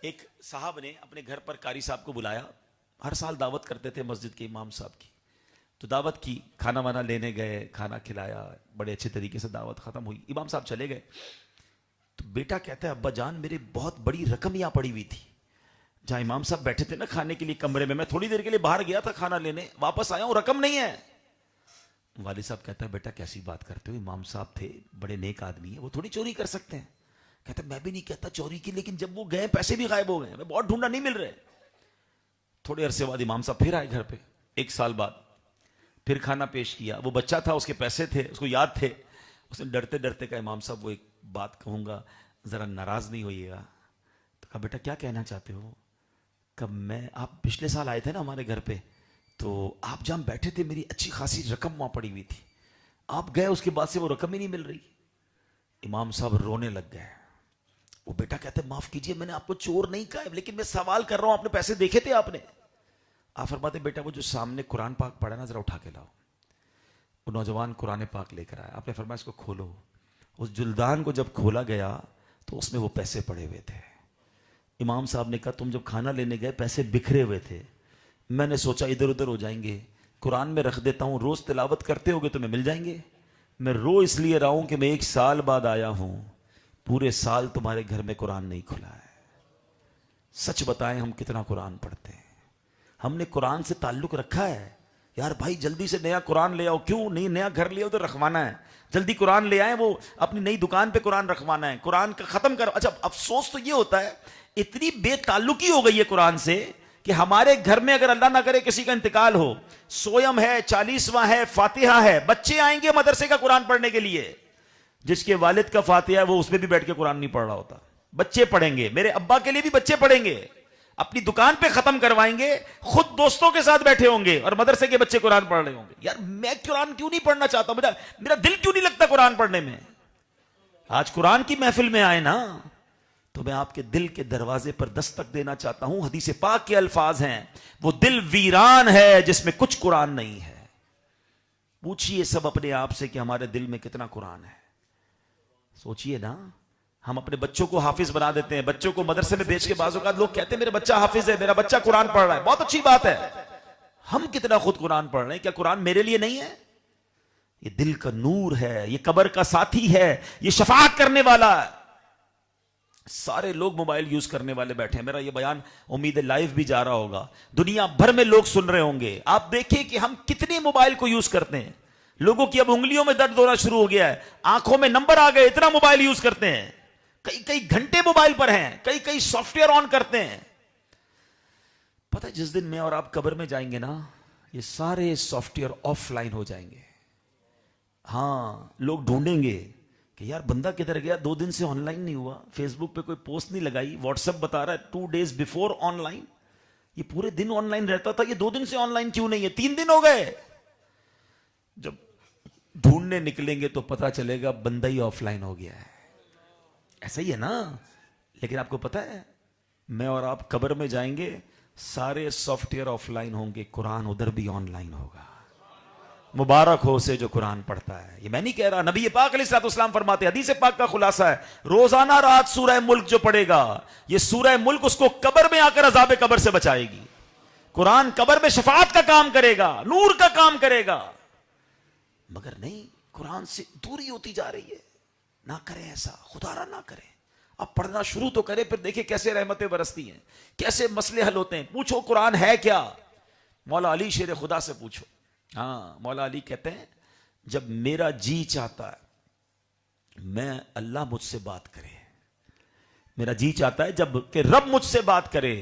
ایک صاحب نے اپنے گھر پر قاری صاحب کو بلایا. ہر سال دعوت کرتے تھے مسجد کے امام صاحب کی. تو دعوت کی, کھانا وانا لینے گئے, کھانا کھلایا, بڑے اچھے طریقے سے دعوت ختم ہوئی, امام صاحب چلے گئے. تو بیٹا کہتا ہے ابا جان میرے بہت بڑی رقم یہاں پڑی ہوئی تھی. جہاں امام صاحب بیٹھے تھے نا کھانے کے لیے کمرے میں تھوڑی دیر کے لیے باہر گیا تھا کھانا لینے, واپس آیا ہوں رقم نہیں ہے. والد صاحب کہتا ہے بیٹا کیسی بات کرتے ہو, امام صاحب تھے بڑے نیک آدمی ہیں, وہ تھوڑی چوری کر سکتے ہیں. کہتا ہے میں بھی نہیں کہتا چوری کی, لیکن جب وہ گئے پیسے بھی غائب ہو گئے, میں بہت ڈھونڈا نہیں مل رہے. تھوڑے عرصے بعد امام صاحب پھر آئے گھر پہ, 1 سال بعد پھر کھانا پیش کیا. وہ بچہ تھا, اس کے پیسے تھے, اس کو یاد تھے. اس نے ڈرتے ڈرتے کہا امام صاحب وہ ایک بات کہوں گا, ذرا ناراض نہیں ہوئیے گا. تو کہا بیٹا کیا کہنا چاہتے ہو. کب آپ پچھلے سال آئے تھے نا ہمارے گھر پہ, تو آپ جہاں بیٹھے تھے میری اچھی خاصی رقم وہاں پڑی ہوئی تھی, آپ گئے اس کے بعد سے وہ رقم ہی نہیں مل رہی. امام صاحب رونے لگ گئے. وہ بیٹا کہتے معاف کیجئے میں نے آپ کو چور نہیں کہا, لیکن میں سوال کر رہا ہوں آپ نے پیسے دیکھے تھے آپ نے. آپ فرماتے بیٹا وہ جو سامنے قرآن پاک پڑھا نا ذرا اٹھا کے لاؤ. وہ نوجوان قرآن پاک لے کر آیا. آپ نے فرمایا اس کو کھولو. اس جلدان کو جب کھولا گیا تو اس میں وہ پیسے پڑے ہوئے تھے. امام صاحب نے کہا تم جب کھانا لینے گئے پیسے بکھرے ہوئے تھے, میں نے سوچا ادھر ادھر ہو جائیں گے, قرآن میں رکھ دیتا ہوں, روز تلاوت کرتے ہوگے تمہیں مل جائیں گے. میں رو اس لیے رہا ہوں کہ میں 1 سال بعد آیا ہوں, پورے سال تمہارے گھر میں قرآن نہیں کھلا ہے. سچ بتائیں ہم کتنا قرآن پڑھتے ہیں؟ ہم نے قرآن سے تعلق رکھا ہے. یار بھائی جلدی سے نیا قرآن لے آؤ, کیوں نہیں, نیا گھر لے آؤ تو رکھوانا ہے, جلدی قرآن لے آئیں, وہ اپنی نئی دکان پہ قرآن رکھوانا ہے, قرآن کا ختم کر. اچھا افسوس تو یہ ہوتا ہے اتنی بے تعلقی ہو گئی ہے قرآن سے کہ ہمارے گھر میں اگر اللہ نہ کرے کسی کا انتقال ہو, سویم ہے, 40واں ہے, فاتحہ ہے, بچے آئیں گے مدرسے کا قرآن پڑھنے کے لیے. جس کے والد کا فاتحہ ہے وہ اس میں بھی بیٹھ کے قرآن نہیں پڑھ رہا ہوتا. بچے پڑھیں گے, میرے ابا کے لیے بھی بچے پڑھیں گے, اپنی دکان پہ ختم کروائیں گے, خود دوستوں کے ساتھ بیٹھے ہوں گے اور مدرسے کے بچے قرآن پڑھ رہے ہوں گے. یار میں قرآن کیوں نہیں پڑھنا چاہتا, میرا دل کیوں نہیں لگتا قرآن پڑھنے میں. آج قرآن کی محفل میں آئے نا تو میں آپ کے دل کے دروازے پر دستک دینا چاہتا ہوں. حدیث پاک کے الفاظ ہیں, وہ دل ویران ہے جس میں کچھ قرآن نہیں ہے. پوچھئے سب اپنے آپ سے کہ ہمارے دل میں کتنا قرآن ہے. سوچئے نا, ہم اپنے بچوں کو حافظ بنا دیتے ہیں, بچوں کو مدرسے میں بھیج کے بعض اوقات لوگ کہتے ہیں میرے بچہ حافظ ہے, میرا بچہ قرآن پڑھ رہا ہے, بہت اچھی بات ہے. ہم کتنا خود قرآن پڑھ رہے ہیں؟ کیا قرآن میرے لیے نہیں ہے؟ یہ دل کا نور ہے, یہ قبر کا ساتھی ہے, یہ شفاعت کرنے والا ہے. سارے لوگ موبائل یوز کرنے والے بیٹھے ہیں. میرا یہ بیان امید ہے لائیو بھی جا رہا ہوگا, دنیا بھر میں لوگ سن رہے ہوں گے. آپ دیکھیں کہ ہم کتنے موبائل کو یوز کرتے ہیں. لوگوں کی اب انگلیوں میں درد ہونا شروع ہو گیا ہے, آنکھوں میں نمبر آ گئے, اتنا موبائل یوز کرتے ہیں. کئی گھنٹے موبائل پر ہیں, کئی سافٹ ویئر آن کرتے ہیں. پتہ ہے جس دن میں اور آپ قبر میں جائیں گے نا, یہ سارے سافٹ ویئر آف لائن ہو جائیں گے. ہاں لوگ ڈھونڈیں گے کہ یار بندہ کدھر گیا, 2 دن سے آن لائن نہیں ہوا, فیس بک پہ کوئی پوسٹ نہیں لگائی, واٹس ایپ بتا رہا ہے 2 days before آن لائن. یہ پورے دن آن لائن رہتا تھا, یہ 2 دن سے آن لائن کیوں نہیں ہے, 3 دن ہو گئے. جب ڈھونڈنے نکلیں گے تو پتا چلے گا بندہ ہی آف لائن ہو گیا ہے. ایسا ہی ہے نا. لیکن آپ کو پتا ہے میں اور آپ قبر میں جائیں گے, سارے سافٹ ویئر آف لائن ہوں گے, قرآن ادھر بھی آن لائن ہوگا. مبارک ہو اسے جو قرآن پڑھتا ہے. یہ میں نہیں کہہ رہا, نبی پاک علیہ الصلوۃ والسلام فرماتے ہیں, حدیث پاک کا خلاصہ ہے, روزانہ رات سورہ ملک جو پڑھے گا, یہ سورہ ملک اس کو قبر میں آ کر عذاب قبر سے بچائے گی. قرآن قبر میں شفاعت کا کام کرے گا, نور کا کام کرے گا. مگر نہیں, قرآن سے دوری ہوتی جا رہی ہے. نہ کریں ایسا, خدا را نہ کریں. اب پڑھنا شروع تو کرے, پھر دیکھیں کیسے رحمتیں برستی ہیں, کیسے مسئلے حل ہوتے ہیں. پوچھو قرآن ہے کیا, مولا علی شیر خدا سے پوچھو. ہاں مولا علی کہتے ہیں جب میرا جی چاہتا ہے میں اللہ مجھ سے بات کرے, میرا جی چاہتا ہے جب کہ رب مجھ سے بات کرے,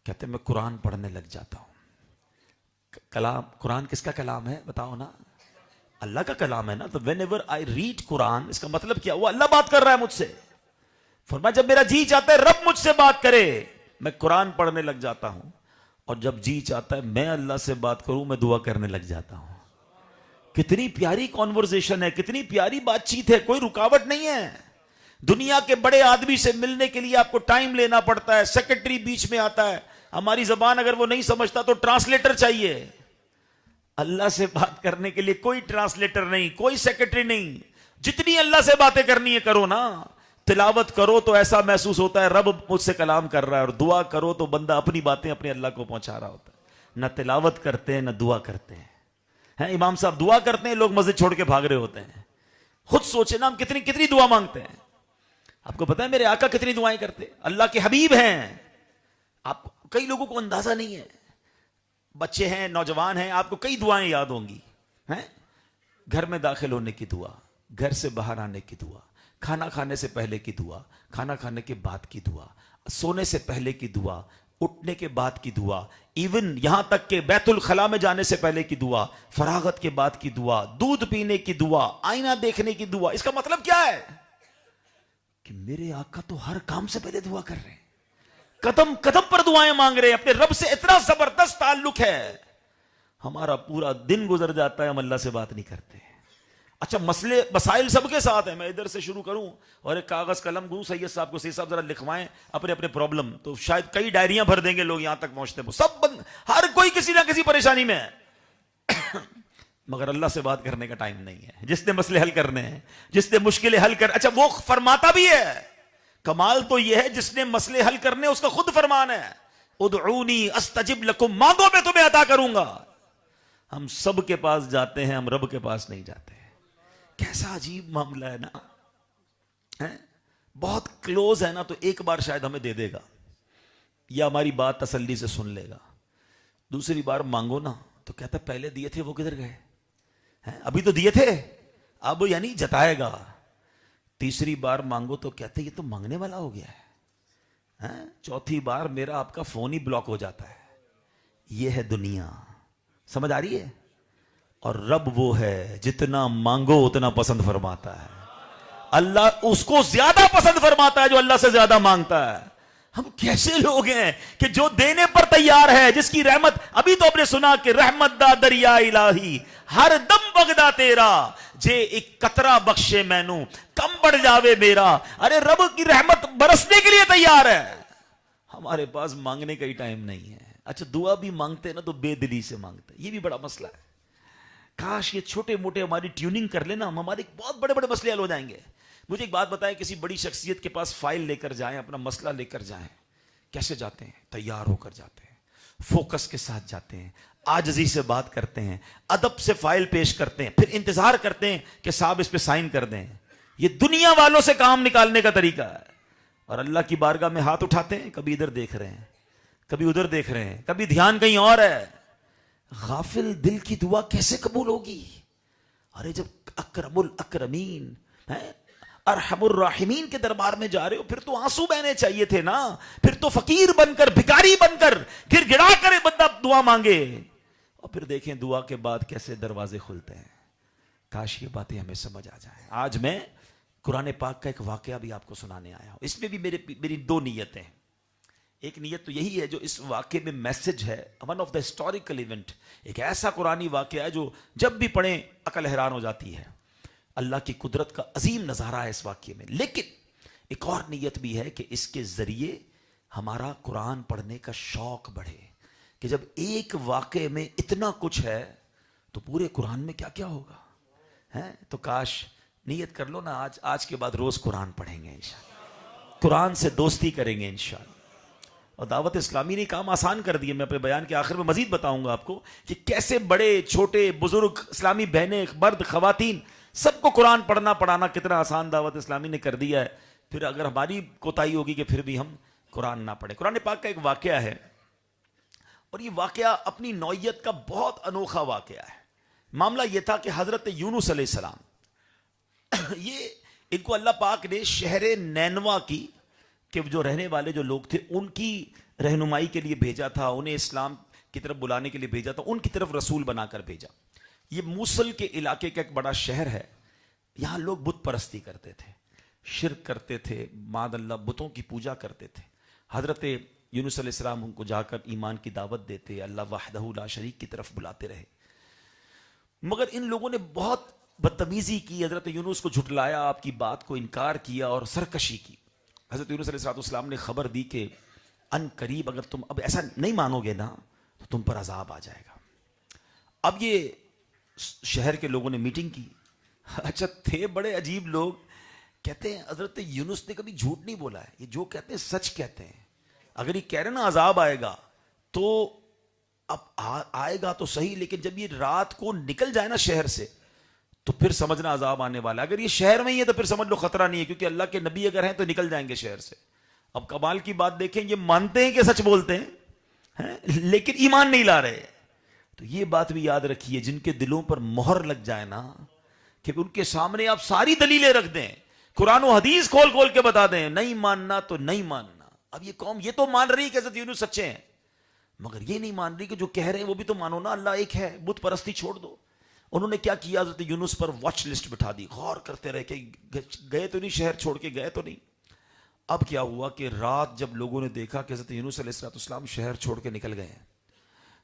کہتے ہیں میں قرآن پڑھنے لگ جاتا ہوں. کلام, قرآن کس کا کلام ہے بتاؤ نا, اللہ کا کلام ہے نا. تو وین ایور آئی ریڈ قرآن, اس کا مطلب کیا, وہ اللہ بات کر رہا ہے مجھ سے. فرمایا جب میرا جی چاہتا ہے رب مجھ سے بات کرے, میں قرآن پڑھنے لگ جاتا ہوں. اور جب جی چاہتا ہے میں اللہ سے بات کروں, میں دعا کرنے لگ جاتا ہوں. کتنی پیاری کانورزیشن ہے, کتنی پیاری بات چیت ہے, کوئی رکاوٹ نہیں ہے. دنیا کے بڑے آدمی سے ملنے کے لیے آپ کو ٹائم لینا پڑتا ہے, سیکرٹری بیچ میں آتا ہے, ہماری زبان اگر وہ نہیں سمجھتا تو ٹرانسلیٹر چاہیے. اللہ سے بات کرنے کے لیے کوئی ٹرانسلیٹر نہیں, کوئی سیکرٹری نہیں. جتنی اللہ سے باتیں کرنی ہے کرو نا. تلاوت کرو تو ایسا محسوس ہوتا ہے رب مجھ سے کلام کر رہا ہے, اور دعا کرو تو بندہ اپنی باتیں اپنے اللہ کو پہنچا رہا ہوتا ہے. نہ تلاوت کرتے ہیں نہ دعا کرتے ہیں. امام صاحب دعا کرتے ہیں, لوگ مسجد چھوڑ کے بھاگ رہے ہوتے ہیں. خود سوچے نا ہم کتنی کتنی دعا مانگتے ہیں. آپ کو پتا ہے میرے آقا کتنی دعائیں کرتے, اللہ کے حبیب ہیں. آپ کئی لوگوں کو اندازہ نہیں ہے, بچے ہیں, نوجوان ہیں, آپ کو کئی دعائیں یاد ہوں گی. گھر میں داخل ہونے کی دعا, گھر سے باہر آنے کی دعا, کھانا کھانے سے پہلے کی دعا, کھانا کھانے کے بعد کی دعا, سونے سے پہلے کی دعا, اٹھنے کے بعد کی دعا, ایون یہاں تک کہ بیت الخلاء میں جانے سے پہلے کی دعا, فراغت کے بعد کی دعا, دودھ پینے کی دعا, آئینہ دیکھنے کی دعا. اس کا مطلب کیا ہے کہ میرے آقا تو ہر کام سے پہلے دعا کر رہے ہیں, قدم قدم پر دعائیں مانگ رہے ہیں, اپنے رب سے اتنا زبردست تعلق ہے. ہمارا پورا دن گزر جاتا ہے ہم اللہ سے بات نہیں کرتے. اچھا مسئلے مسائل سب کے ساتھ ہیں, میں ادھر سے شروع کروں اور ایک کاغذ قلم گوں سید صاحب کو, سید صاحب ذرا لکھوائیں اپنے اپنے پرابلم, تو شاید کئی ڈائریاں بھر دیں گے لوگ یہاں تک پہنچتے ہیں. سب ہر کوئی کسی نہ کسی پریشانی میں ہے, مگر اللہ سے بات کرنے کا ٹائم نہیں ہے. جس نے مسئلے حل کرنے ہیں, جس نے مشکلیں حل کر, اچھا وہ فرماتا بھی ہے, کمال تو یہ ہے جس نے مسئلے حل کرنے اس کا خود فرمان ہے, ادعونی استجب لکم, مانگو میں تمہیں عطا کروں گا. ہم سب کے پاس جاتے ہیں, ہم رب کے پاس نہیں جاتے. کیسا عجیب معاملہ ہے نا. بہت کلوز ہے نا تو ایک بار شاید ہمیں دے دے گا یا ہماری بات تسلی سے سن لے گا. دوسری بار مانگو نا تو کہتا پہلے دیے تھے وہ کدھر گئے, ابھی تو دیے تھے, اب یعنی جتائے گا. تیسری بار مانگو تو کہتے یہ تو مانگنے والا ہو گیا ہے. چوتھی بار میرا آپ کا فون ہی بلاک ہو جاتا ہے. یہ ہے دنیا, سمجھ آ رہی ہے. اور رب وہ ہے جتنا مانگو اتنا پسند فرماتا ہے. اللہ اس کو زیادہ پسند فرماتا ہے جو اللہ سے زیادہ مانگتا ہے. ہم کیسے لوگ ہیں کہ جو دینے پر تیار ہے, جس کی رحمت, ابھی تو آپ نے سنا کہ رحمت دا دریا الہی ہر دم بغدا تیرا, جے ایک قطرہ بخشے مینوں کم بڑھ جاوے میرا. ارے رب کی رحمت برسنے کے لیے تیار ہے, ہمارے پاس مانگنے کا ہی ٹائم نہیں ہے. اچھا دعا بھی مانگتے ہیں نا تو بے دلی سے مانگتے ہیں, یہ بھی بڑا مسئلہ ہے. کاش یہ چھوٹے موٹے ہماری ٹیوننگ کر لینا, ہمارے بہت بڑے بڑے مسئلے حل ہو جائیں گے. مجھے ایک بات بتائیں, کسی بڑی شخصیت کے پاس فائل لے کر جائیں, اپنا مسئلہ لے کر جائیں, کیسے جاتے ہیں؟ تیار ہو کر جاتے ہیں, فوکس کے ساتھ جاتے ہیں, عاجزی سے بات کرتے ہیں, ادب سے فائل پیش کرتے ہیں, پھر انتظار کرتے ہیں کہ صاحب اس پہ سائن کر دیں. یہ دنیا والوں سے کام نکالنے کا طریقہ ہے. اور اللہ کی بارگاہ میں ہاتھ اٹھاتے ہیں, کبھی ادھر دیکھ رہے ہیں, کبھی ادھر دیکھ رہے ہیں, کبھی دھیان کہیں اور ہے. غافل دل کی دعا کیسے قبول ہوگی؟ ارے جب اکرم الاکرمین ارحم الراحمین کے دربار میں جا رہے ہو, پھر تو آنسو بہنے چاہیے تھے نا. پھر تو فقیر بن کر, بھکاری بن کر, گر گڑا کر بندہ دعا مانگے, اور پھر دیکھیں دعا کے بعد کیسے دروازے کھلتے ہیں. کاش یہ باتیں ہمیں سمجھ آ جائیں. آج میں قرآن پاک کا ایک واقعہ بھی آپ کو سنانے آیا ہوں. اس میں بھی میری دو نیتیں ہیں. ایک نیت تو یہی ہے جو اس واقعے میں میسج ہے, one of the historical event, ایک ایسا قرآنی واقعہ ہے جو جب بھی پڑھیں عقل حیران ہو جاتی ہے. اللہ کی قدرت کا عظیم نظارہ ہے اس واقعے میں. لیکن ایک اور نیت بھی ہے کہ اس کے ذریعے ہمارا قرآن پڑھنے کا شوق بڑھے, کہ جب ایک واقعے میں اتنا کچھ ہے تو پورے قرآن میں کیا کیا ہوگا. تو کاش نیت کر لو نا, آج کے بعد روز قرآن پڑھیں گے انشاءاللہ, قرآن سے دوستی کریں گے انشاءاللہ. اور دعوت اسلامی نے کام آسان کر دیے. میں اپنے بیان کے آخر میں مزید بتاؤں گا آپ کو کہ کیسے بڑے چھوٹے بزرگ اسلامی بہنیں, مرد, خواتین, سب کو قرآن پڑھنا پڑھانا کتنا آسان دعوت اسلامی نے کر دیا ہے. پھر اگر ہماری کوتاہی ہوگی کہ پھر بھی ہم قرآن نہ پڑھیں. قرآن پاک کا ایک واقعہ ہے, اور یہ واقعہ اپنی نوعیت کا بہت انوکھا واقعہ ہے. معاملہ یہ تھا کہ حضرت یونس علیہ السلام, یہ ان کو اللہ پاک نے شہر نینوا کی, کہ جو رہنے والے جو لوگ تھے ان کی رہنمائی کے لیے بھیجا تھا, انہیں اسلام کی طرف بلانے کے لیے بھیجا تھا, ان کی طرف رسول بنا کر بھیجا. یہ موصل کے علاقے کا ایک بڑا شہر ہے. یہاں لوگ بت پرستی کرتے تھے, شرک کرتے تھے, معاذ اللہ بتوں کی پوجا کرتے تھے. حضرت یونس علیہ السلام ان کو جا کر ایمان کی دعوت دیتے, اللہ وحدہ لا شریک کی طرف بلاتے رہے. مگر ان لوگوں نے بہت بدتمیزی کی, حضرت یونس کو جھٹلایا, آپ کی بات کو انکار کیا اور سرکشی کی. حضرت یونس علیہ السلام نے خبر دی کہ ان قریب اگر تم اب ایسا نہیں مانو گے نا تو تم پر عذاب آ جائے گا. اب یہ شہر کے لوگوں نے میٹنگ کی. اچھا تھے بڑے عجیب لوگ, کہتے ہیں حضرت یونس نے کبھی جھوٹ نہیں بولا ہے, یہ جو کہتے ہیں سچ کہتے ہیں. اگر یہ کہہ رہے نا عذاب آئے گا تو اب آئے گا تو صحیح, لیکن جب یہ رات کو نکل جائے نا شہر سے تو پھر سمجھنا عذاب آنے والا ہے. اگر یہ شہر میں ہی ہے تو پھر سمجھ لو خطرہ نہیں ہے, کیونکہ اللہ کے نبی اگر ہیں تو نکل جائیں گے شہر سے. اب کمال کی بات دیکھیں, یہ مانتے ہیں کہ سچ بولتے ہیں لیکن ایمان نہیں لا رہے. تو یہ بات بھی یاد رکھیے, جن کے دلوں پر مہر لگ جائے نا کہ ان کے سامنے آپ ساری دلیلیں رکھ دیں, قرآن و حدیث کھول کھول کے بتا دیں, نہیں ماننا تو نہیں ماننا. اب یہ قوم یہ تو مان رہی کہ حضرت یونس سچے ہیں, مگر یہ نہیں مان رہی کہ جو کہہ رہے ہیں وہ بھی تو مانو نا, اللہ ایک ہے, بت پرستی چھوڑ دو. انہوں نے کیا کیا, حضرت یونس پر واچ لسٹ بٹھا دی, غور کرتے رہے کہ گئے تو نہیں, شہر چھوڑ کے گئے تو نہیں. اب کیا ہوا کہ رات جب لوگوں نے دیکھا کہ حضرت یونس علیہ السلام شہر چھوڑ کے نکل گئے ہیں,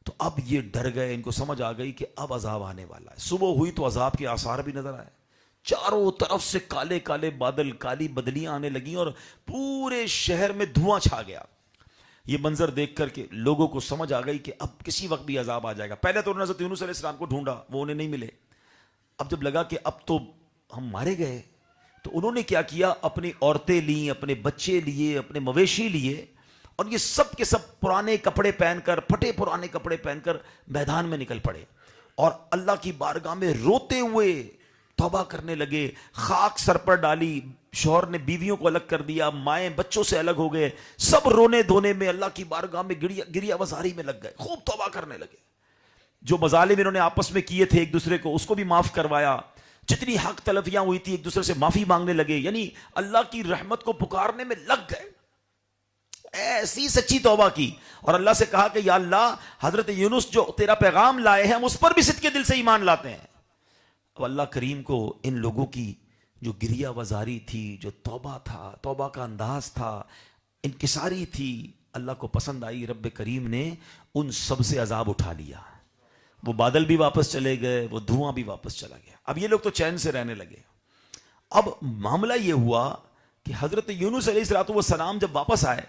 تو اب یہ ڈر گئے, ان کو سمجھ آ گئی کہ اب عذاب آنے والا ہے. صبح ہوئی تو عذاب کے آثار بھی نظر آئے, چاروں طرف سے کالے کالے بادل, کالی بدلیاں آنے لگیں اور پورے شہر میں دھواں چھا گیا. یہ منظر دیکھ کر کے لوگوں کو سمجھ آ گئی کہ اب کسی وقت بھی عذاب آ جائے گا. پہلے تو انہوں نے حضرت یونس علیہ السلام کو ڈھونڈا, وہ انہیں نہیں ملے. اب جب لگا کہ اب تو ہم مارے گئے, تو انہوں نے کیا کیا, اپنی عورتیں لیں, اپنے بچے لیے, اپنے مویشی لیے, اور یہ سب کے سب پرانے کپڑے پہن کر, پھٹے پرانے کپڑے پہن کر میدان میں نکل پڑے اور اللہ کی بارگاہ میں روتے ہوئے توبہ کرنے لگے. خاک سر پر ڈالی, شوہر نے بیویوں کو الگ کر دیا, مائیں بچوں سے الگ ہو گئے, سب رونے دھونے میں اللہ کی بارگاہ میں گریا وزاری میں لگ گئے, خوب توبہ کرنے لگے. جو مظالم انہوں نے آپس میں کیے تھے ایک دوسرے کو, اس کو بھی معاف کروایا. جتنی حق تلفیاں ہوئی تھی ایک دوسرے سے معافی مانگنے لگے, یعنی اللہ کی رحمت کو پکارنے میں لگ گئے. ایسی سچی توبہ کی اور اللہ سے کہا کہ یا اللہ, حضرت یونس جو تیرا پیغام لائے ہیں ہم اس پر بھی صدق کے دل سے ایمان لاتے ہیں. اب اللہ کریم کو ان لوگوں کی جو گریہ وزاری تھی, جو توبہ تھا, توبہ کا انداز تھا, انکساری تھی, اللہ کو پسند آئی. رب کریم نے ان سب سے عذاب اٹھا لیا. وہ بادل بھی واپس چلے گئے, وہ دھواں بھی واپس چلا گیا. اب یہ لوگ تو چین سے رہنے لگے. اب معاملہ یہ ہوا کہ حضرت یونس علیہ السلام جب واپس آئے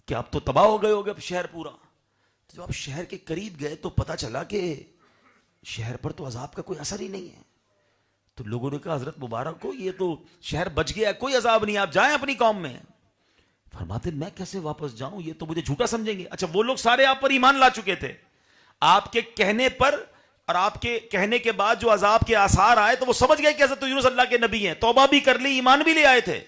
کہ آپ تو تباہ ہو گئے ہوگے اب شہر پورا. جب آپ شہر کے قریب گئے تو پتا چلا کہ شہر پر تو عذاب کا کوئی اثر ہی نہیں ہے. تو لوگوں نے کہا حضرت مبارک کو, یہ تو شہر بچ گیا, کوئی عذاب نہیں, آپ جائیں اپنی قوم میں. فرماتے میں کیسے واپس جاؤں, یہ تو مجھے جھوٹا سمجھیں گے. اچھا وہ لوگ سارے آپ پر ایمان لا چکے تھے, آپ کے کہنے پر اور آپ کے کہنے کے بعد جو عذاب کے آثار آئے تو وہ سمجھ گئے کہ حضرت یونس اللہ کے نبی ہیں, توبہ بھی کر لی, ایمان بھی لے آئے تھے.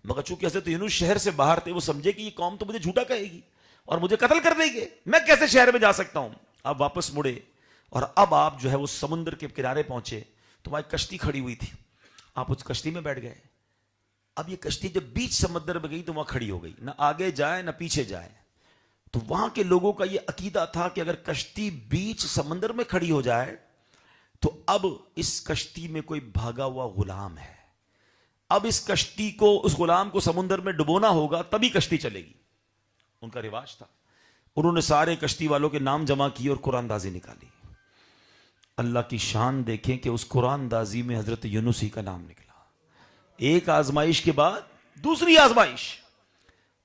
مگر چونکہ حضرت یونس شہر سے باہر تھے, وہ سمجھے کہ یہ قوم تو مجھے جھوٹا کہے گی اور مجھے قتل کر دے گے, میں کیسے شہر میں جا سکتا ہوں. آپ واپس مڑے اور اب آپ جو ہے وہ سمندر کے کنارے پہنچے تو وہاں ایک کشتی کھڑی ہوئی تھی, آپ اس کشتی میں بیٹھ گئے. اب یہ کشتی جب بیچ سمندر میں گئی تو وہاں کھڑی ہو گئی, نہ آگے جائے نہ پیچھے جائے. تو وہاں کے لوگوں کا یہ عقیدہ تھا کہ اگر کشتی بیچ سمندر میں کھڑی ہو جائے تو اب اس کشتی میں کوئی بھاگا ہوا غلام ہے, اب اس کشتی کو, اس غلام کو سمندر میں ڈبونا ہوگا تبھی کشتی چلے گی. ان کا رواج تھا. انہوں نے سارے کشتی والوں کے نام جمع کیے اور قرآن اندازی نکالی. اللہ کی شان دیکھیں کہ اس قرآن اندازی میں حضرت یونس ہی کا نام نکلا. ایک آزمائش کے بعد دوسری آزمائش,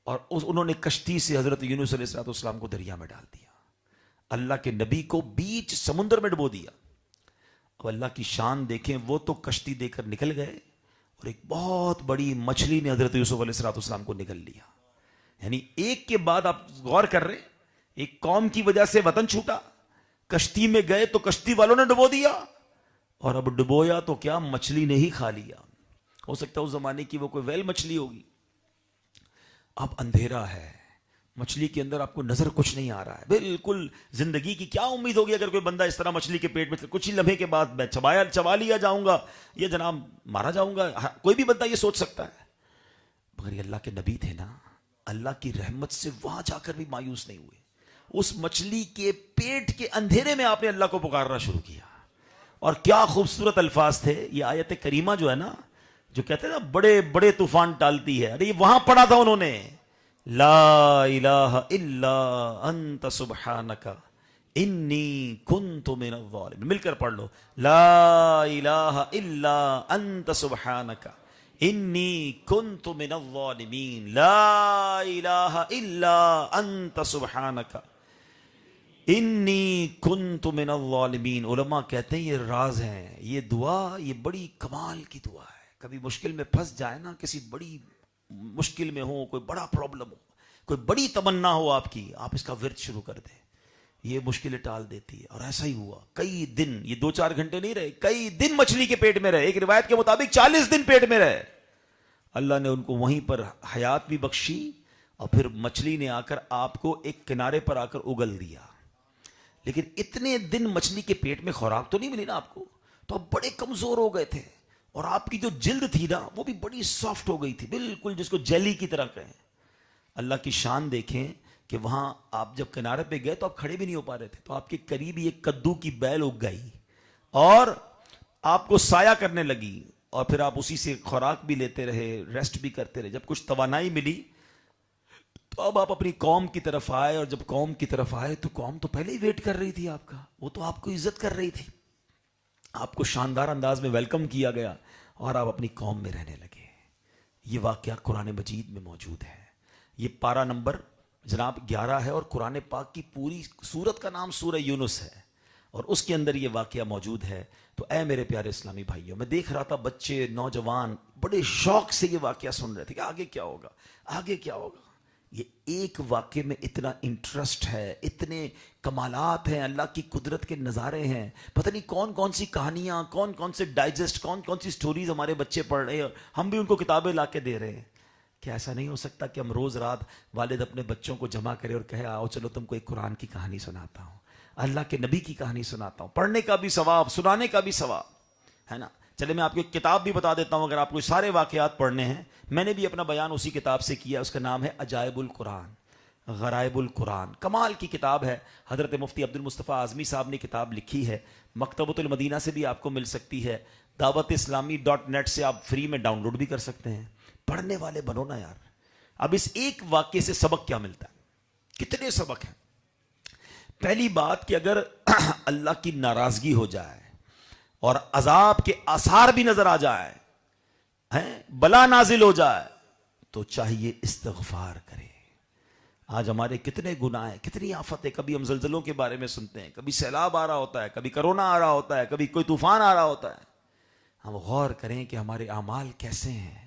اور انہوں نے کشتی سے حضرت یونس علیہ السلام کو دریا میں ڈال دیا, اللہ کے نبی کو بیچ سمندر میں ڈبو دیا. اب اللہ کی شان دیکھیں, وہ تو کشتی دے کر نکل گئے اور ایک بہت بڑی مچھلی نے حضرت یوسف علیہ السلام کو نگل لیا. یعنی ایک کے بعد آپ غور کر رہے, ایک قوم کی وجہ سے وطن چھوٹا, کشتی میں گئے تو کشتی والوں نے ڈبو دیا, اور اب ڈبویا تو کیا مچھلی نے ہی کھا لیا. ہو سکتا ہے اس زمانے کی وہ کوئی ویل مچھلی ہوگی. اب اندھیرا ہے, مچھلی کے اندر آپ کو نظر کچھ نہیں آ رہا ہے, بالکل زندگی کی کیا امید ہوگی اگر کوئی بندہ اس طرح مچھلی کے پیٹ میں کچھ ہی لمحے کے بعد میں چبا لیا جاؤں گا, یہ جناب مارا جاؤں گا. کوئی بھی بندہ یہ سوچ سکتا ہے. مگر یہ اللہ کے نبی تھے نا, اللہ کی رحمت سے وہاں جا کر بھی مایوس نہیں ہوئے. اس مچھلی کے پیٹ کے اندھیرے میں آپ نے اللہ کو پکارنا شروع کیا. اور کیا خوبصورت الفاظ تھے. یہ آیت کریمہ جو ہے نا, جو کہتے ہیں نا بڑے بڑے طوفان ٹالتی ہے, ارے یہ وہاں پڑھا تھا انہوں نے, لا الہ الا انت سبحانک انی کنت من الظالمین. مل کر پڑھ لو, لا الہ الا انت سبحانک انی کنت من الظالمین, لا الہ الا انت سبحانک انی کنت من الظالمین. علماء کہتے ہیں یہ راز ہیں, یہ دعا یہ بڑی کمال کی دعا ہے, کبھی مشکل میں پھنس جائے نا, کسی بڑی مشکل میں ہو, کوئی بڑا پرابلم ہو, کوئی بڑی تمنا ہو آپ کی, آپ اس کا ورد شروع کر دیں, یہ مشکلیں ٹال دیتی ہے. اور ایسا ہی ہوا, کئی دن, یہ 2-4 گھنٹے نہیں رہے, کئی دن مچھلی کے پیٹ میں رہے. ایک روایت کے مطابق 40 دن پیٹ میں رہے. اللہ نے ان کو وہیں پر حیات بھی بخشی, اور پھر مچھلی نے آ کر آپ کو ایک کنارے پر آ کر اگل دیا. لیکن اتنے دن مچھلی کے پیٹ میں خوراک تو نہیں ملی نا آپ کو, تو آپ بڑے کمزور ہو گئے تھے, اور آپ کی جو جلد تھی نا وہ بھی بڑی سافٹ ہو گئی تھی, بالکل جس کو جیلی کی طرح کہیں. اللہ کی شان دیکھیں کہ وہاں آپ جب کنارے پہ گئے تو آپ کھڑے بھی نہیں ہو پا رہے تھے, تو آپ کے قریب ایک کدو کی بیل اگ گئی اور آپ کو سایہ کرنے لگی, اور پھر آپ اسی سے خوراک بھی لیتے رہے, ریسٹ بھی کرتے رہے. جب کچھ توانائی ملی تو اب آپ اپنی قوم کی طرف آئے, اور جب قوم کی طرف آئے تو قوم تو پہلے ہی ویٹ کر رہی تھی آپ کا, وہ تو آپ کو عزت کر رہی تھی, آپ کو شاندار انداز میں ویلکم کیا گیا, اور آپ اپنی قوم میں رہنے لگے. یہ واقعہ قرآن مجید میں موجود ہے. یہ پارہ نمبر جناب 11 ہے, اور قرآن پاک کی پوری سورت کا نام سورہ یونس ہے, اور اس کے اندر یہ واقعہ موجود ہے. تو اے میرے پیارے اسلامی بھائیوں, میں دیکھ رہا تھا بچے, نوجوان بڑے شوق سے یہ واقعہ سن رہے تھے کہ آگے کیا ہوگا, آگے کیا ہوگا. یہ ایک واقعے میں اتنا انٹرسٹ ہے, اتنے کمالات ہیں, اللہ کی قدرت کے نظارے ہیں, پتہ نہیں کون کون سی کہانیاں, کون کون سے ڈائجسٹ, کون کون سی سٹوریز ہمارے بچے پڑھ رہے ہیں, اور ہم بھی ان کو کتابیں لا کے دے رہے ہیں. کہ ایسا نہیں ہو سکتا کہ ہم روز رات والد اپنے بچوں کو جمع کرے اور کہے آؤ چلو تم کو ایک قرآن کی کہانی سناتا ہوں, اللہ کے نبی کی کہانی سناتا ہوں. پڑھنے کا بھی ثواب, سنانے کا بھی ثواب ہے نا. چلے میں آپ کو ایک کتاب بھی بتا دیتا ہوں, اگر آپ کو سارے واقعات پڑھنے ہیں. میں نے بھی اپنا بیان اسی کتاب سے کیا, اس کا نام ہے عجائب القرآن, غرائب القرآن. کمال کی کتاب ہے. حضرت مفتی عبد المصطفیٰ اعظمی صاحب نے کتاب لکھی ہے. مکتبۃ المدینہ سے بھی آپ کو مل سکتی ہے, dawat-islami.net سے آپ فری میں ڈاؤن لوڈ بھی کر سکتے ہیں. پڑھنے والے بنو نا یار. اب اس ایک واقعے سے سبق کیا ملتا ہے؟ کتنے سبق ہیں. پہلی بات کہ اگر اللہ کی ناراضگی ہو جائے اور عذاب کے آثار بھی نظر آ جائے, بلا نازل ہو جائے, تو چاہیے استغفار کرے. آج ہمارے کتنے گناہ ہیں, کتنی آفتیں. کبھی ہم زلزلوں کے بارے میں سنتے ہیں, کبھی سیلاب آ رہا ہوتا ہے, کبھی کرونا آ رہا ہوتا ہے, کبھی کوئی طوفان آ رہا ہوتا ہے. ہم غور کریں کہ ہمارے اعمال کیسے ہیں,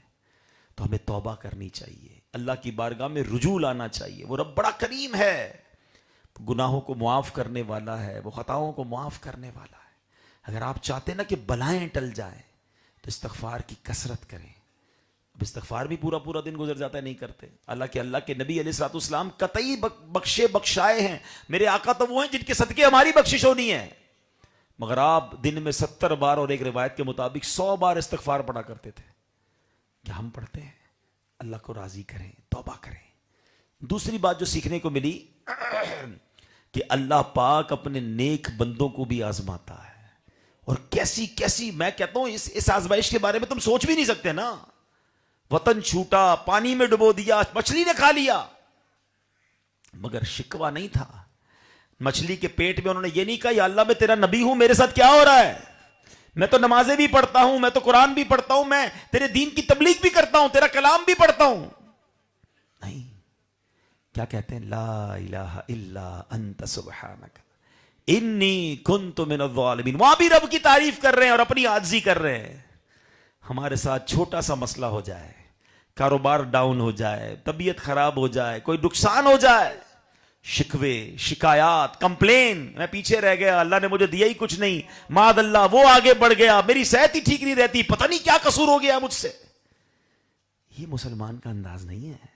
تو ہمیں توبہ کرنی چاہیے, اللہ کی بارگاہ میں رجوع لانا چاہیے. وہ رب بڑا کریم ہے, گناہوں کو معاف کرنے والا ہے, وہ خطاؤں کو معاف کرنے والا ہے. اگر آپ چاہتے ہیں نا کہ بلائیں ٹل جائیں تو استغفار کی کثرت کریں. اب استغفار بھی پورا پورا دن گزر جاتا ہے, نہیں کرتے. اللہ کے نبی علیہ الصلوۃ والسلام قطعی بخشائے ہیں. میرے آقا تو وہ ہیں جن کے صدقے ہماری بخشش ہونی ہے, مگر آپ دن میں 70 بار اور ایک روایت کے مطابق 100 بار استغفار پڑھا کرتے تھے. کیا ہم پڑھتے ہیں؟ اللہ کو راضی کریں, توبہ کریں. دوسری بات جو سیکھنے کو ملی کہ اللہ پاک اپنے نیک بندوں کو بھی آزماتا ہے, اور کیسی کیسی, میں کہتا ہوں اس آزمائش کے بارے میں تم سوچ بھی نہیں سکتے نا. وطن چھوٹا, پانی میں ڈبو دیا, مچھلی نے کھا لیا, مگر شکوہ نہیں تھا. مچھلی کے پیٹ میں انہوں نے یہ نہیں کہا یا اللہ میں تیرا نبی ہوں, میرے ساتھ کیا ہو رہا ہے, میں تو نمازیں بھی پڑھتا ہوں, میں تو قرآن بھی پڑھتا ہوں, میں تیرے دین کی تبلیغ بھی کرتا ہوں, تیرا کلام بھی پڑھتا ہوں. نہیں, کیا کہتے ہیں, لا الہ الا انت سبحانک انی کنت من الظالمین. وہاں بھی رب کی تعریف کر رہے ہیں اور اپنی عاجزی کر رہے ہیں. ہمارے ساتھ چھوٹا سا مسئلہ ہو جائے, کاروبار ڈاؤن ہو جائے, طبیعت خراب ہو جائے, کوئی نقصان ہو جائے, شکوے, شکایات, کمپلین, میں پیچھے رہ گیا, اللہ نے مجھے دیا ہی کچھ نہیں, معاذ اللہ وہ آگے بڑھ گیا, میری صحت ہی ٹھیک نہیں رہتی, پتہ نہیں کیا قصور ہو گیا مجھ سے. یہ مسلمان کا انداز نہیں ہے.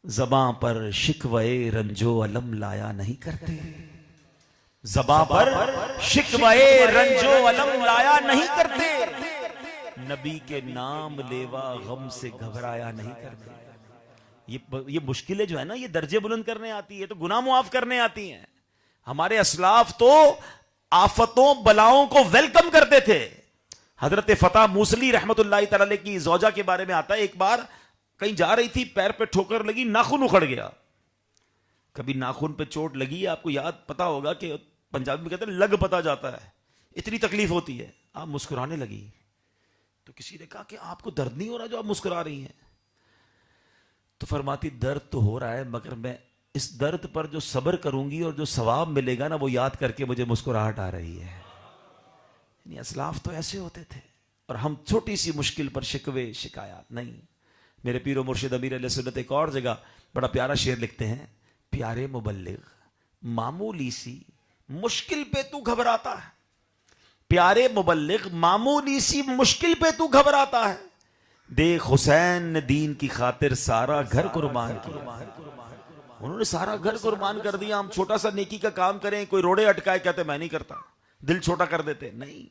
زباں پر شکوے رنجو علم لایا نہیں کرتے, زباں پر شکوے رنجو علم لایا نہیں کرتے, نبی کے نام لیوا غم سے گھبرایا نہیں کرتے. یہ مشکلیں جو ہے نا, یہ درجے بلند کرنے آتی ہے, تو گناہ معاف کرنے آتی ہیں. ہمارے اسلاف تو آفتوں بلاؤں کو ویلکم کرتے تھے. حضرت فتح موصلی رحمت اللہ تعالی کی زوجہ کے بارے میں آتا ہے, ایک بار کہیں جا رہی تھی, پیر پہ ٹھوکر لگی, ناخن اکھڑ گیا. کبھی ناخن پہ چوٹ لگی, آپ کو یاد پتا ہوگا کہ پنجابی میں کہتے ہیں لگ پتا جاتا ہے, اتنی تکلیف ہوتی ہے. آپ مسکرانے لگی, تو کسی نے کہا کہ آپ کو درد نہیں ہو رہا جو آپ مسکرا رہی ہیں؟ تو فرماتی درد تو ہو رہا ہے, مگر میں اس درد پر جو صبر کروں گی اور جو ثواب ملے گا نا, وہ یاد کر کے مجھے مسکراہٹ آ رہی ہے. یعنی اسلاف تو ایسے ہوتے تھے, اور ہم چھوٹی سی مشکل پر شکوے شکایات نہیں. میرے پیر و مرشد امیر علیہ سنت ایک اور جگہ بڑا پیارا شعر لکھتے ہیں, پیارے مبلغ معمولی سی مشکل پہ تو گھبراتا ہے, پیارے مبلغ معمولی سی مشکل پہ تو گھبراتا ہے, دیکھ حسین نے دین کی خاطر سارا گھر قربان کیا. انہوں نے سارا گھر قربان کر دیا. ہم چھوٹا سا نیکی کا کام کریں, کوئی روڑے اٹکائے, کہتے میں نہیں کرتا, دل چھوٹا کر دیتے. نہیں,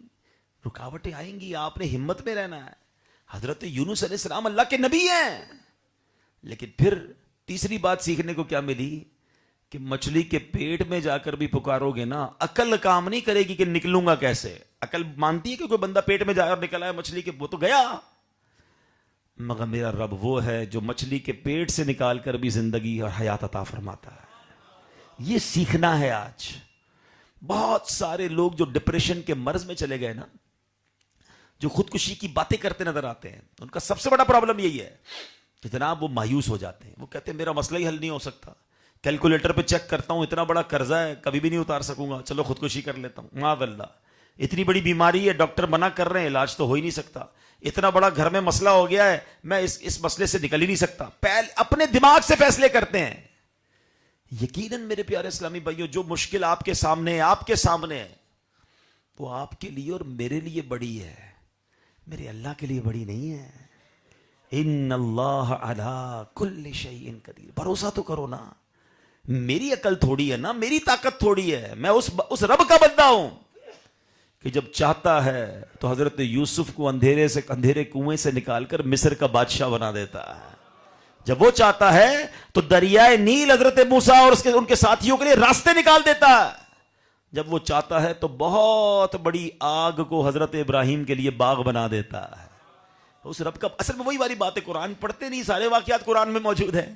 رکاوٹیں آئیں گی, آپ نے ہمت میں رہنا ہے. حضرت یونس علیہ السلام اللہ کے نبی ہیں, لیکن پھر تیسری بات سیکھنے کو کیا ملی کہ مچھلی کے پیٹ میں جا کر بھی پکارو گے نا, عقل کام نہیں کرے گی کہ نکلوں گا کیسے. عقل مانتی ہے کہ کوئی بندہ پیٹ میں جا کر نکلا ہے مچھلی کے, وہ تو گیا, مگر میرا رب وہ ہے جو مچھلی کے پیٹ سے نکال کر بھی زندگی اور حیات عطا فرماتا ہے. یہ سیکھنا ہے. آج بہت سارے لوگ جو ڈپریشن کے مرض میں چلے گئے نا, جو خودکشی کی باتیں کرتے نظر آتے ہیں, ان کا سب سے بڑا پرابلم یہی ہے کہ جناب وہ مایوس ہو جاتے ہیں. وہ کہتے ہیں میرا مسئلہ ہی حل نہیں ہو سکتا, کیلکولیٹر پہ چیک کرتا ہوں اتنا بڑا قرضہ ہے, کبھی بھی نہیں اتار سکوں گا, چلو خودکشی کر لیتا ہوں. معاذ اللہ, اتنی بڑی بیماری ہے, ڈاکٹر منع کر رہے ہیں, علاج تو ہو ہی نہیں سکتا. اتنا بڑا گھر میں مسئلہ ہو گیا ہے, میں اس مسئلے سے نکل ہی نہیں سکتا. اپنے دماغ سے فیصلے کرتے ہیں. یقیناً میرے پیارے اسلامی بھائیوں, جو مشکل آپ کے سامنے ہے وہ آپ کے لیے اور میرے لیے بڑی ہے, میرے اللہ کے لیے بڑی نہیں ہے. ان اللہ علی کل شیء قدیر. بھروسہ تو کرو نا, میری عقل تھوڑی ہے نا, میری طاقت تھوڑی ہے, میں اس رب کا بندہ ہوں کہ جب چاہتا ہے تو حضرت یوسف کو اندھیرے کنویں سے نکال کر مصر کا بادشاہ بنا دیتا ہے. جب وہ چاہتا ہے تو دریائے نیل حضرت موسیٰ اور ان کے ساتھیوں کے لیے راستے نکال دیتا ہے. جب وہ چاہتا ہے تو بہت بڑی آگ کو حضرت ابراہیم کے لیے باغ بنا دیتا ہے. اس رب کا اصل میں وہی والی بات ہے, قرآن پڑھتے نہیں, سارے واقعات قرآن میں موجود ہیں,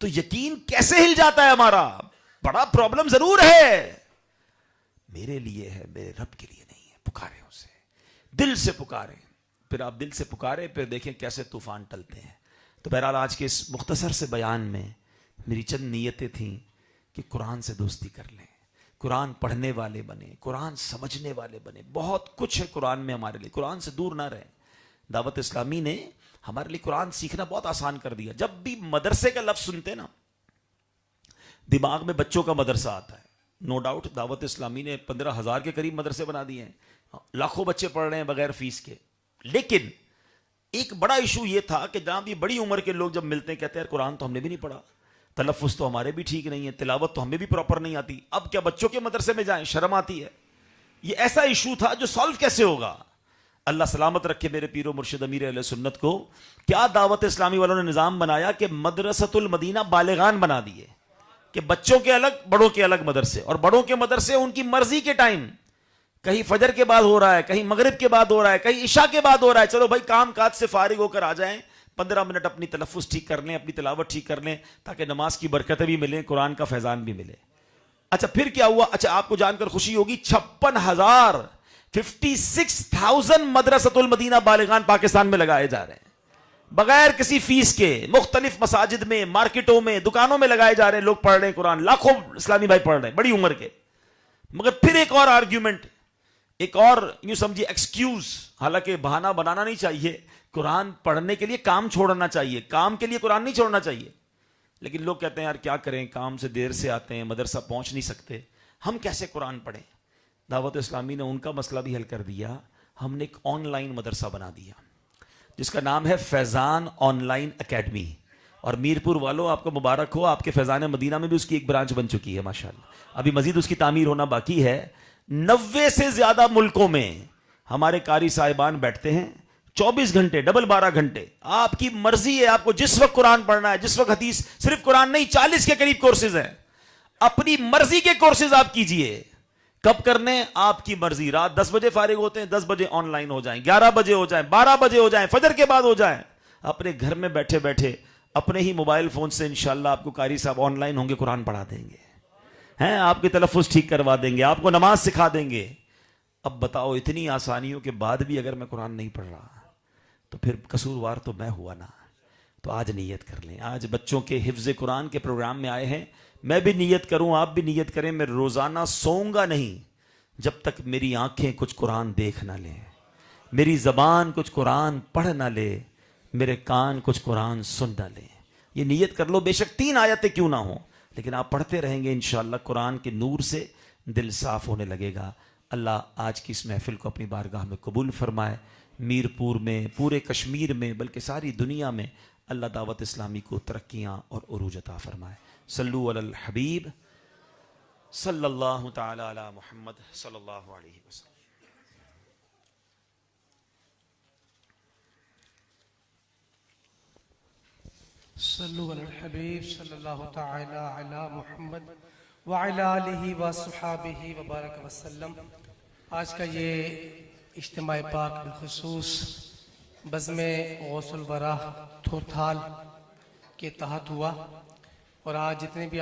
تو یقین کیسے ہل جاتا ہے ہمارا. بڑا پرابلم ضرور ہے, میرے لیے ہے, میرے رب کے لیے نہیں ہے. پکارے اسے, دل سے پکارے. پھر آپ دل سے پکارے, پھر دیکھیں کیسے طوفان ٹلتے ہیں. تو بہرحال آج کے اس مختصر سے بیان میں میری چند نیتیں تھیں کہ قرآن سے دوستی کر لیں, قرآن پڑھنے والے بنے, قرآن سمجھنے والے بنے. بہت کچھ ہے قرآن میں ہمارے لیے, قرآن سے دور نہ رہیں. دعوت اسلامی نے ہمارے لیے قرآن سیکھنا بہت آسان کر دیا. جب بھی مدرسے کا لفظ سنتے نا, دماغ میں بچوں کا مدرسہ آتا ہے. نو ڈاؤٹ دعوت اسلامی نے 15,000 کے قریب مدرسے بنا دیے ہیں, لاکھوں بچے پڑھ رہے ہیں بغیر فیس کے. لیکن ایک بڑا ایشو یہ تھا کہ جہاں بھی بڑی عمر کے لوگ جب ملتے ہیں کہتے ہیں قرآن تو ہم نے بھی نہیں پڑھا, تلفظ تو ہمارے بھی ٹھیک نہیں ہے, تلاوت تو ہمیں بھی پراپر نہیں آتی, اب کیا بچوں کے مدرسے میں جائیں, شرم آتی ہے. یہ ایسا ایشو تھا جو سالو کیسے ہوگا. اللہ سلامت رکھے میرے پیر و مرشد امیر اہل سنت کو. کیا دعوت اسلامی والوں نے نظام بنایا کہ مدرسۃ المدینہ بالغان بنا دیے, کہ بچوں کے الگ بڑوں کے الگ مدرسے, اور بڑوں کے مدرسے ان کی مرضی کے ٹائم, کہیں فجر کے بعد ہو رہا ہے, کہیں مغرب کے بعد ہو رہا ہے, کہیں عشاء کے بعد ہو رہا ہے. چلو بھائی کام کاج سے فارغ ہو کر آ جائیں, 15 منٹ اپنی تلفظ ٹھیک کر لیں, اپنی تلاوت ٹھیک کر لیں, تاکہ نماز کی برکتیں بھی ملیں, قرآن کا فیضان بھی ملے. اچھا پھر کیا ہوا؟ اچھا آپ کو جان کر خوشی ہوگی, 56,000 مدرسۃ المدینہ بالغان پاکستان میں لگائے جا رہے ہیں بغیر کسی فیس کے. مختلف مساجد میں, مارکیٹوں میں, دکانوں میں لگائے جا رہے ہیں. لوگ پڑھ رہے ہیں قرآن, لاکھوں اسلامی بھائی پڑھ رہے ہیں بڑی عمر کے. مگر پھر ایک اور آرگیومنٹ, ایک اور یوں سمجھیے ایکسکیوز, حالانکہ بہانہ بنانا نہیں چاہیے, قرآن پڑھنے کے لیے کام چھوڑنا چاہیے, کام کے لیے قرآن نہیں چھوڑنا چاہیے. لیکن لوگ کہتے ہیں یار کیا کریں, کام سے دیر سے آتے ہیں, مدرسہ پہنچ نہیں سکتے, ہم کیسے قرآن پڑھیں. دعوت اسلامی نے ان کا مسئلہ بھی حل کر دیا. ہم نے ایک آن لائن مدرسہ بنا دیا جس کا نام ہے فیضان آن لائن اکیڈمی. اور میرپور والوں آپ کو مبارک ہو, آپ کے فیضان مدینہ میں بھی اس کی ایک برانچ بن چکی ہے ماشاءاللہ. ابھی مزید اس کی تعمیر ہونا باقی ہے. 90 سے زیادہ ملکوں میں ہمارے قاری صاحبان بیٹھتے ہیں 24 گھنٹے, ڈبل 12 گھنٹے. آپ کی مرضی ہے, آپ کو جس وقت قرآن پڑھنا ہے, جس وقت حدیث. صرف قرآن نہیں, 40 کے قریب کورسز ہیں. اپنی مرضی کے کورسز آپ کیجئے. کب کرنے آپ کی مرضی. رات 10 بجے فارغ ہوتے ہیں, 10 بجے آن لائن ہو جائیں, 11 بجے ہو جائیں, 12 بجے ہو جائیں, فجر کے بعد ہو جائیں. اپنے گھر میں بیٹھے بیٹھے اپنے ہی موبائل فون سے انشاءاللہ آپ کو قاری صاحب آن لائن ہوں گے, قرآن پڑھا دیں گے, ہیں آپ کے تلفظ ٹھیک کروا دیں گے, آپ کو نماز سکھا دیں گے. اب بتاؤ اتنی آسانیوں کے بعد بھی اگر میں قرآن نہیں پڑھ رہا تو پھر قصوروار تو میں ہوا نا. تو آج نیت کر لیں. آج بچوں کے حفظ قرآن کے پروگرام میں آئے ہیں, میں بھی نیت کروں, آپ بھی نیت کریں. میں روزانہ سوؤں گا نہیں جب تک میری آنکھیں کچھ قرآن دیکھ نہ لیں, میری زبان کچھ قرآن پڑھ نہ لے، میرے کان کچھ قرآن سن نہ لے. یہ نیت کر لو، بے شک 3 آیتیں کیوں نہ ہوں، لیکن آپ پڑھتے رہیں گے انشاءاللہ قرآن کے نور سے دل صاف ہونے لگے گا. اللہ آج کی اس محفل کو اپنی بارگاہ میں قبول فرمائے. میر پور میں، پورے کشمیر میں، بلکہ ساری دنیا میں اللہ دعوت اسلامی کو ترقیاں اور عروج عطا فرمائے. صلو علی الحبیب صلی اللہ تعالی علی محمد صلی اللہ علیہ وسلم. صلو علی الحبیب صلی اللہ تعالی علی محمد وعلی آلہ وصحابہ وبارک وسلم. آج کا یہ اجتماع پاک بالخصوص بزم غوث الورا تھوتھال کے تحت ہوا، اور آج جتنے بھی